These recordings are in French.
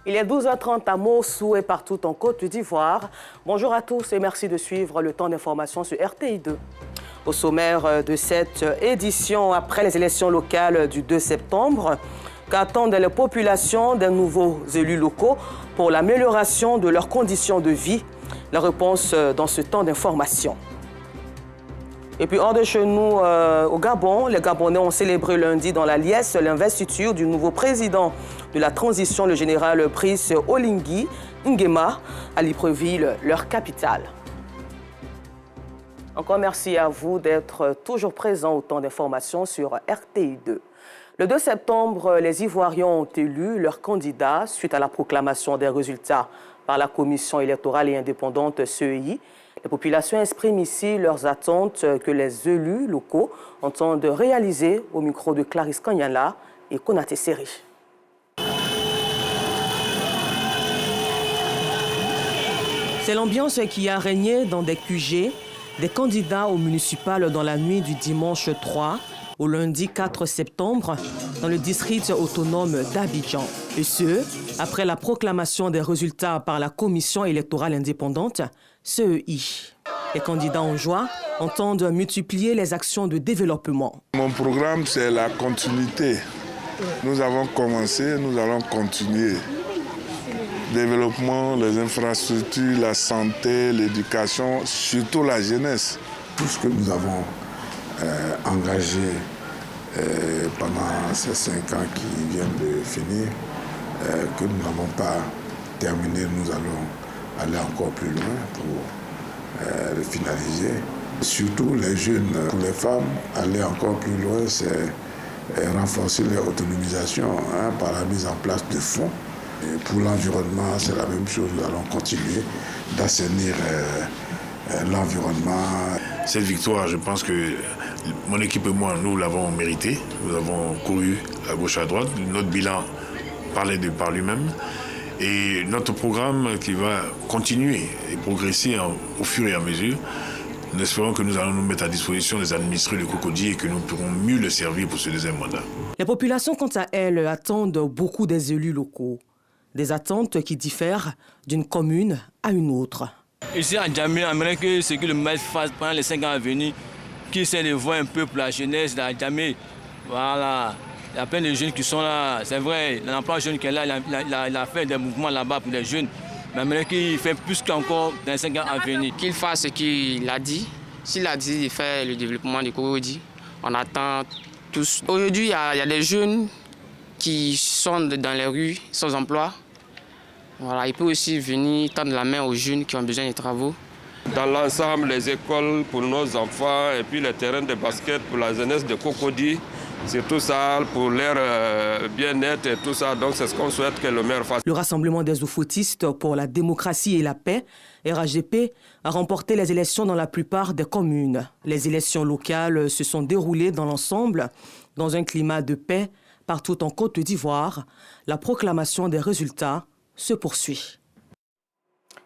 Il est 12h30 à Mossou et partout en Côte d'Ivoire. Bonjour à tous et merci de suivre le temps d'information sur RTI2. Au sommaire de cette édition, après les élections locales du 2 septembre, qu'attendent les populations des nouveaux élus locaux pour l'amélioration de leurs conditions de vie? La réponse dans ce temps d'information. Et puis hors de chez nous, au Gabon, les Gabonais ont célébré lundi dans la liesse l'investiture du nouveau président de la transition, le général Brice Oligui Nguema, à Libreville, leur capitale. Encore merci à vous d'être toujours présents au temps d'information sur RTI2. Le 2 septembre, les Ivoiriens ont élu leur candidat suite à la proclamation des résultats par la Commission électorale et indépendante CEI. Les populations expriment ici leurs attentes que les élus locaux entendent réaliser au micro de Clarisse Kanyala et Konaté Seri. C'est l'ambiance qui a régné dans des QG, des candidats au municipal dans la nuit du dimanche 3 au lundi 4 septembre dans le district autonome d'Abidjan. Et ce, après la proclamation des résultats par la Commission électorale indépendante, CEI. Les candidats en joie entendent multiplier les actions de développement. Mon programme, c'est la continuité. Nous avons commencé, nous allons continuer. Développement, les infrastructures, la santé, l'éducation, surtout la jeunesse. Tout ce que nous avons engagé pendant ces 5 ans qui viennent de finir, que nous n'avons pas terminé, nous allons aller encore plus loin pour le finaliser. Surtout les jeunes, pour les femmes, aller encore plus loin, c'est renforcer leur autonomisation par la mise en place de fonds. Et pour l'environnement, c'est la même chose, nous allons continuer d'assainir l'environnement. Cette victoire, je pense que mon équipe et moi, nous l'avons méritée. Nous avons couru à gauche à droite. Notre bilan parlait par lui-même. Et notre programme qui va continuer et progresser au fur et à mesure, nous espérons que nous allons nous mettre à disposition des administrés de Cocody et que nous pourrons mieux le servir pour ce deuxième mandat. Les populations, quant à elles, attendent beaucoup des élus locaux. Des attentes qui diffèrent d'une commune à une autre. Ici à Djamé, j'aimerais que ce que le maire fasse pendant les 5 ans à venir, qu'il essaie de voir un peu pour la jeunesse de Djamé. Voilà. Il y a plein de jeunes qui sont là. C'est vrai, l'emploi jeune qui est là, il a fait des mouvements là-bas pour les jeunes. Mais j'aimerais qu'il fasse plus qu'encore dans les 5 ans à venir. Qu'il fasse ce qu'il a dit. S'il a dit de faire le développement de Cocody, on attend tous. Aujourd'hui, il y a des jeunes qui sont dans les rues sans emploi. Voilà, il peut aussi venir tendre la main aux jeunes qui ont besoin de travaux. Dans l'ensemble, les écoles pour nos enfants et puis les terrains de basket pour la jeunesse de Cocody, c'est tout ça pour leur bien-être et tout ça. Donc c'est ce qu'on souhaite que le maire fasse. Le Rassemblement des oufoutistes pour la démocratie et la paix, RAGP, a remporté les élections dans la plupart des communes. Les élections locales se sont déroulées dans l'ensemble, dans un climat de paix partout en Côte d'Ivoire. La proclamation des résultats se poursuit.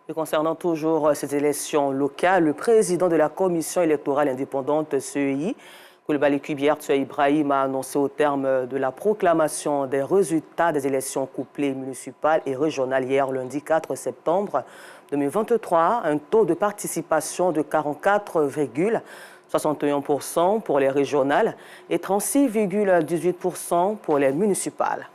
Et concernant toujours ces élections locales, le président de la Commission électorale indépendante CEI, Coulibaly Kubiart Ibrahim, a annoncé au terme de la proclamation des résultats des élections couplées municipales et régionales hier lundi 4 septembre 2023 un taux de participation de 44,61% pour les régionales et 36,18% pour les municipales.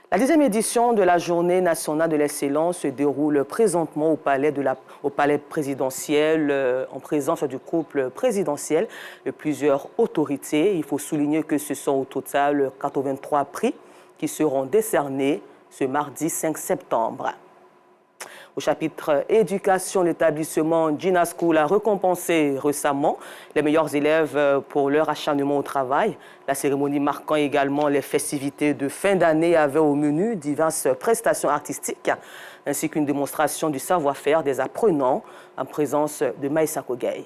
La 10e édition de la Journée nationale de l'excellence se déroule présentement au palais présidentiel, en présence du couple présidentiel et plusieurs autorités. Il faut souligner que ce sont au total 83 prix qui seront décernés ce mardi 5 septembre. Au chapitre éducation, l'établissement Gina School a récompensé récemment les meilleurs élèves pour leur acharnement au travail. La cérémonie marquant également les festivités de fin d'année avait au menu diverses prestations artistiques ainsi qu'une démonstration du savoir-faire des apprenants en présence de Maïssa Kogay.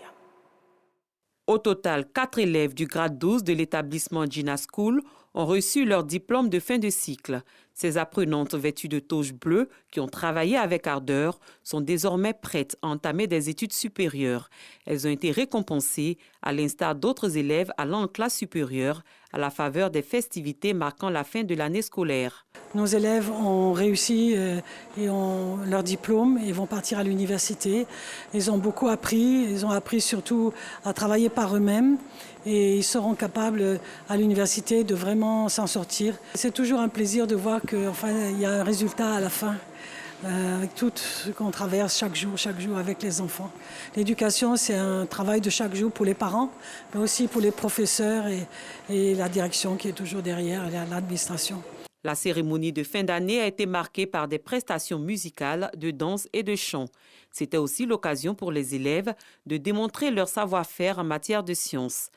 Au total, 4 élèves du grade 12 de l'établissement Gina School ont reçu leur diplôme de fin de cycle. Ces apprenantes vêtues de toges bleues, qui ont travaillé avec ardeur, sont désormais prêtes à entamer des études supérieures. Elles ont été récompensées, à l'instar d'autres élèves allant en classe supérieure, à la faveur des festivités marquant la fin de l'année scolaire. Nos élèves ont réussi et ont leur diplôme et vont partir à l'université. Ils ont beaucoup appris, ils ont appris surtout à travailler par eux-mêmes et ils seront capables à l'université de vraiment s'en sortir. C'est toujours un plaisir de voir qu'il y a un résultat à la fin. Avec tout ce qu'on traverse chaque jour avec les enfants. L'éducation, c'est un travail de chaque jour pour les parents, mais aussi pour les professeurs et la direction qui est toujours derrière, l'administration. La cérémonie de fin d'année a été marquée par des prestations musicales, de danse et de chant. C'était aussi l'occasion pour les élèves de démontrer leur savoir-faire en matière de sciences.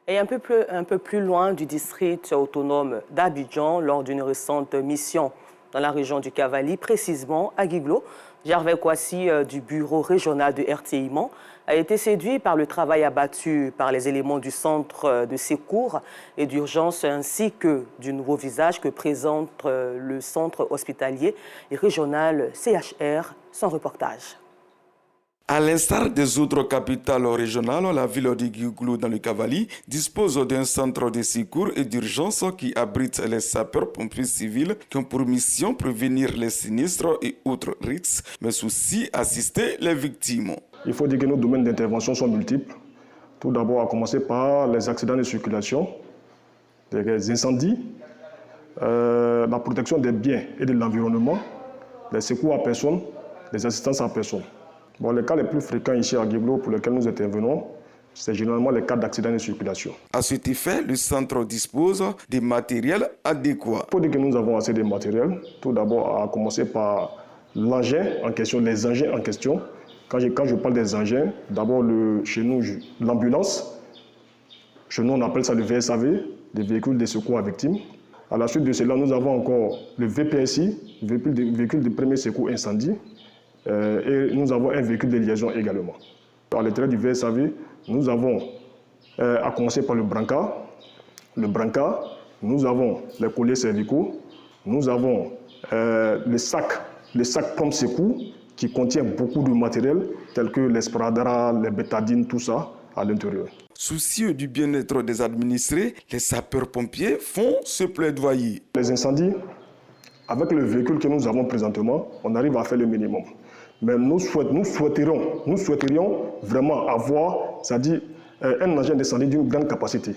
Et un peu plus loin du district autonome d'Abidjan, lors d'une récente mission dans la région du Cavali, précisément à Guiglo, Gervais Kouassi du bureau régional de RTI Mans a été séduit par le travail abattu par les éléments du centre de secours et d'urgence ainsi que du nouveau visage que présente le centre hospitalier et régional CHR. Son reportage. À l'instar des autres capitales régionales, la ville de Guiglo dans le Cavali dispose d'un centre de secours et d'urgence qui abrite les sapeurs-pompiers civils qui ont pour mission prévenir les sinistres et autres risques, mais aussi assister les victimes. Il faut dire que nos domaines d'intervention sont multiples. Tout d'abord, à commencer par les accidents de circulation, les incendies, la protection des biens et de l'environnement, les secours à personnes, les assistances à personnes. Bon, les cas les plus fréquents ici à Guiglo pour lesquels nous intervenons, c'est généralement les cas d'accidents de circulation. À cet effet, le centre dispose de matériel adéquat. Il faut dire que nous avons assez de matériel. Tout d'abord, à commencer par l'engin en question, les engins en question. Quand je parle des engins, d'abord chez nous, l'ambulance. Chez nous, on appelle ça le VSAV, les véhicules de secours à victimes. À la suite de cela, nous avons encore le VPSI, véhicule de premier secours incendie. Et nous avons un véhicule de liaison également. À l'intérieur du VSAV, nous avons, à commencer par le brancard, nous avons les colliers cervicaux, nous avons le sac pompe secours qui contient beaucoup de matériel tel que les sparadraps, les bétadines, tout ça à l'intérieur. Soucieux du bien-être des administrés, les sapeurs-pompiers font ce plaidoyer. Les incendies, avec le véhicule que nous avons présentement, on arrive à faire le minimum. Mais nous souhaiterions vraiment avoir, c'est-à-dire un engin d'incendie d'une grande capacité,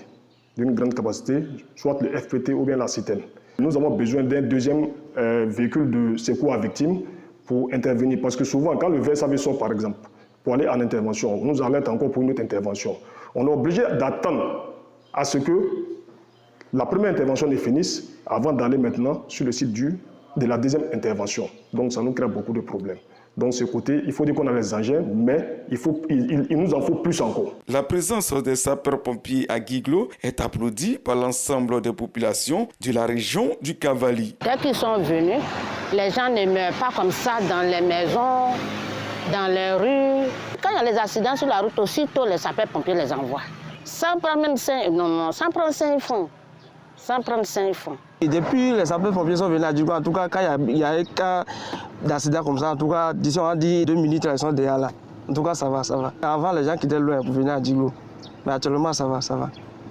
soit le FPT ou bien la citerne. Nous avons besoin d'un deuxième véhicule de secours à victimes pour intervenir. Parce que souvent, quand le VSAV sort, par exemple, pour aller en intervention, on nous alerte encore pour une autre intervention. On est obligé d'attendre à ce que la première intervention finisse avant d'aller maintenant sur le site de la deuxième intervention. Donc ça nous crée beaucoup de problèmes. Donc ce côté, il faut dire qu'on a les engins, mais il nous en faut plus encore. La présence des sapeurs-pompiers à Guiglo est applaudie par l'ensemble des populations de la région du Cavali. Dès qu'ils sont venus, les gens ne meurent pas comme ça dans les maisons, dans les rues. Quand il y a les accidents sur la route, aussitôt les sapeurs-pompiers les envoient. Sans prendre même 5, sans prendre 5 francs. Sans prendre 5 francs. Et depuis les sapeurs-pompiers sont venus à Guiglo, en tout cas, quand il y a un cas d'accident comme ça, en tout cas, d'ici on a dit 2 minutes, ils sont déjà là. En tout cas, ça va. Avant, les gens qui étaient loin pour venir à Guiglo. Mais actuellement, ça va.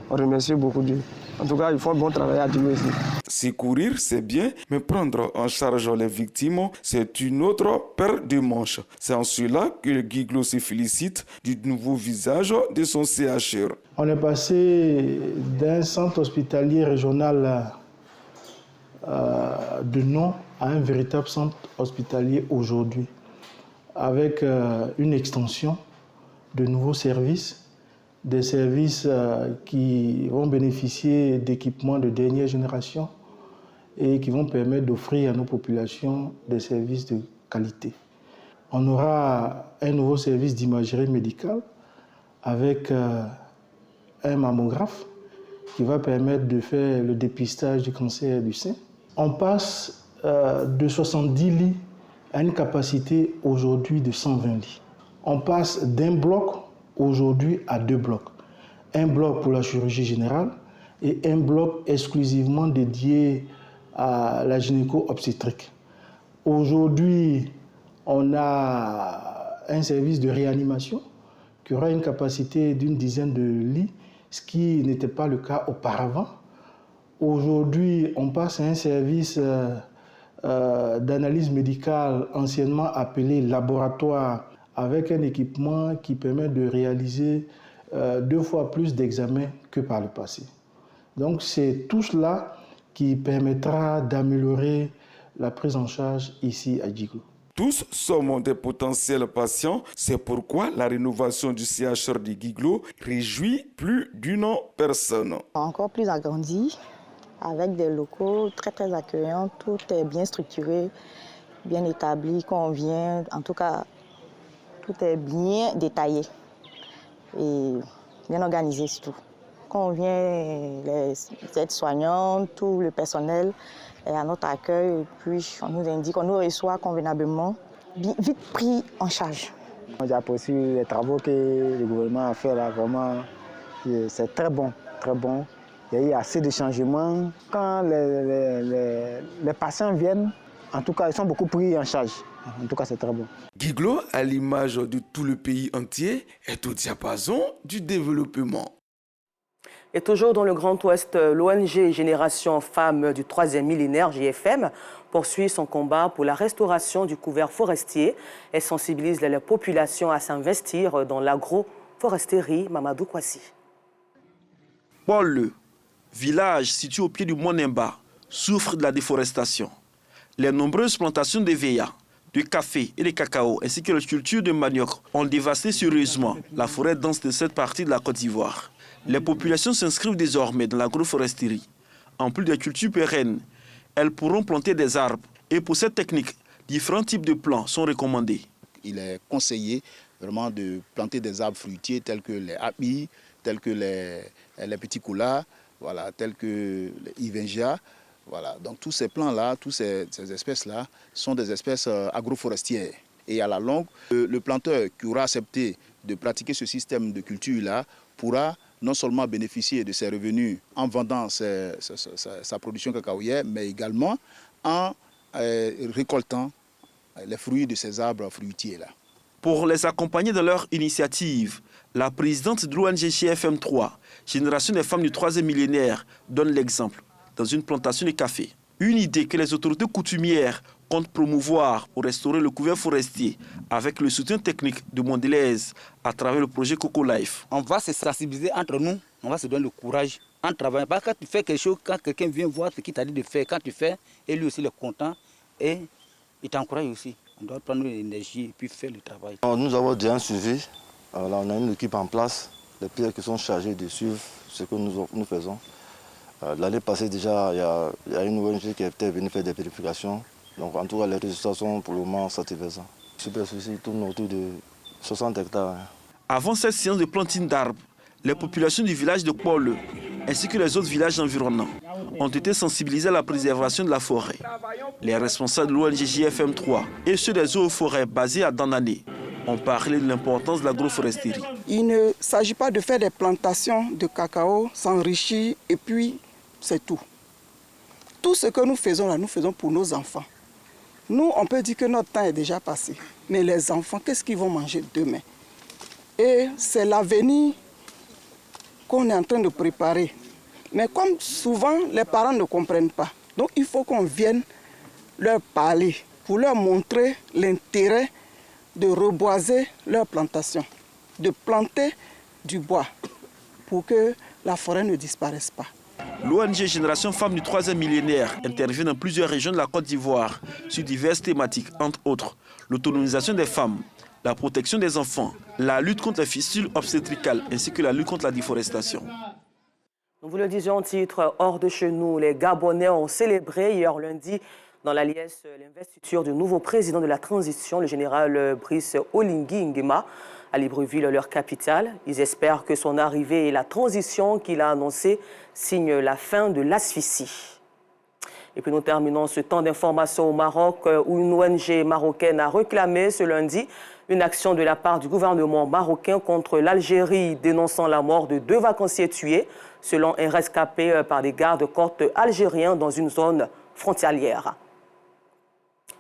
On remercie beaucoup Dieu. En tout cas, ils font un bon travail à Guiglo ici. Secourir, c'est bien, mais prendre en charge les victimes, c'est une autre paire de manches. C'est en cela que Guiglo se félicite du nouveau visage de son CHR. On est passé d'un centre hospitalier régional de nom à un véritable centre hospitalier aujourd'hui, avec une extension de nouveaux services, des services qui vont bénéficier d'équipements de dernière génération et qui vont permettre d'offrir à nos populations des services de qualité. On aura un nouveau service d'imagerie médicale avec un mammographe qui va permettre de faire le dépistage du cancer du sein. On passe de 70 lits à une capacité aujourd'hui de 120 lits. On passe d'un bloc aujourd'hui à 2 blocs. Un bloc pour la chirurgie générale, et un bloc exclusivement dédié à la gynéco-obstétrique. Aujourd'hui, on a un service de réanimation qui aura une capacité d'une dizaine de lits, ce qui n'était pas le cas auparavant. Aujourd'hui, on passe à un service d'analyse médicale anciennement appelé laboratoire, avec un équipement qui permet de réaliser 2 fois plus d'examens que par le passé. Donc c'est tout cela qui permettra d'améliorer la prise en charge ici à Djiglo. Tous sommes des potentiels patients. C'est pourquoi la rénovation du CHR de Djiglo réjouit plus d'une personne. Encore plus agrandi, avec des locaux très accueillants. Tout est bien structuré, bien établi, quand on vient. En tout cas, tout est bien détaillé et bien organisé surtout. Quand on vient, les aides-soignantes, tout le personnel est à notre accueil et puis on nous indique, on nous reçoit convenablement, vite pris en charge. J'apprécie les travaux que le gouvernement a fait là, vraiment, c'est très bon, très bon. Il y a eu assez de changements. Quand les patients viennent, en tout cas, ils sont beaucoup pris en charge. En tout cas, c'est très bon. Djiglo, à l'image de tout le pays entier, est au diapason du développement. Et toujours dans le Grand Ouest, l'ONG Génération Femmes du 3e millénaire, JFM, poursuit son combat pour la restauration du couvert forestier et sensibilise la population à s'investir dans l'agroforesterie. Mamadou Kwasi. Paul, village situé au pied du Mont Nimba, souffre de la déforestation. Les nombreuses plantations d'EVEA, de café et de cacao, ainsi que les cultures de manioc, ont dévasté sérieusement la forêt dense de cette partie de la Côte d'Ivoire. Les populations s'inscrivent désormais dans l'agroforesterie. En plus des cultures pérennes, elles pourront planter des arbres. Et pour cette technique, différents types de plants sont recommandés. Il est conseillé vraiment de planter des arbres fruitiers tels que les apis, tels que les petits coulas, voilà, tels que les ivengia. Voilà. Donc tous ces plants-là, toutes ces espèces-là sont des espèces agroforestières. Et à la longue, le planteur qui aura accepté de pratiquer ce système de culture-là pourra non seulement bénéficier de ses revenus en vendant sa production cacaoyère, mais également en récoltant les fruits de ces arbres fruitiers-là. Pour les accompagner dans leur initiative, la présidente de l'ONG JFM 3, Génération des femmes du 3e millénaire, donne l'exemple dans une plantation de café. Une idée que les autorités coutumières comptent promouvoir pour restaurer le couvert forestier avec le soutien technique de Mondelez à travers le projet Coco Life. On va se sensibiliser entre nous, on va se donner le courage en travaillant. Parce que quand tu fais quelque chose, quand quelqu'un vient voir ce qu'il t'a dit de faire, quand tu fais, et lui aussi il est content et il t'encourage aussi. On doit prendre l'énergie et puis faire le travail. Nous avons déjà un suivi. Alors là, on a une équipe en place, les pères qui sont chargés de suivre ce que nous faisons. L'année passée déjà, il y a une ONG qui était venue faire des vérifications. Donc en tout cas, les résultats sont pour le moment satisfaisants. Super souci tourne autour de 60 hectares. Avant cette séance de plantine d'arbres, les populations du village de Paul ainsi que les autres villages environnants ont été sensibilisés à la préservation de la forêt. Les responsables de l'ONG JFM 3 et ceux des eaux et forêts basés à Dandané ont parlé de l'importance de l'agroforesterie. Il ne s'agit pas de faire des plantations de cacao, s'enrichir et puis c'est tout. Tout ce que nous faisons là, nous faisons pour nos enfants. Nous, on peut dire que notre temps est déjà passé. Mais les enfants, qu'est-ce qu'ils vont manger demain? Et c'est l'avenir qu'on est en train de préparer. Mais comme souvent, les parents ne comprennent pas. Donc il faut qu'on vienne leur parler pour leur montrer l'intérêt de reboiser leurs plantations, de planter du bois pour que la forêt ne disparaisse pas. L'ONG Génération Femmes du 3e millénaire intervient dans plusieurs régions de la Côte d'Ivoire sur diverses thématiques, entre autres l'autonomisation des femmes, la protection des enfants, la lutte contre les fistules obstétricales ainsi que la lutte contre la déforestation. Nous vous le disions en titre, hors de chez nous, les Gabonais ont célébré hier lundi dans la liesse l'investiture du nouveau président de la transition, le général Brice Oligui Nguema, à Libreville, leur capitale. Ils espèrent que son arrivée et la transition qu'il a annoncée signent la fin de l'asphyxie. Et puis nous terminons ce temps d'information au Maroc où une ONG marocaine a réclamé ce lundi Une action de la part du gouvernement marocain contre l'Algérie dénonçant la mort de 2 vacanciers tués, selon un rescapé par des gardes-côtes algériens dans une zone frontalière.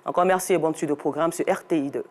Encore merci et bonne suite de programme sur RTI2.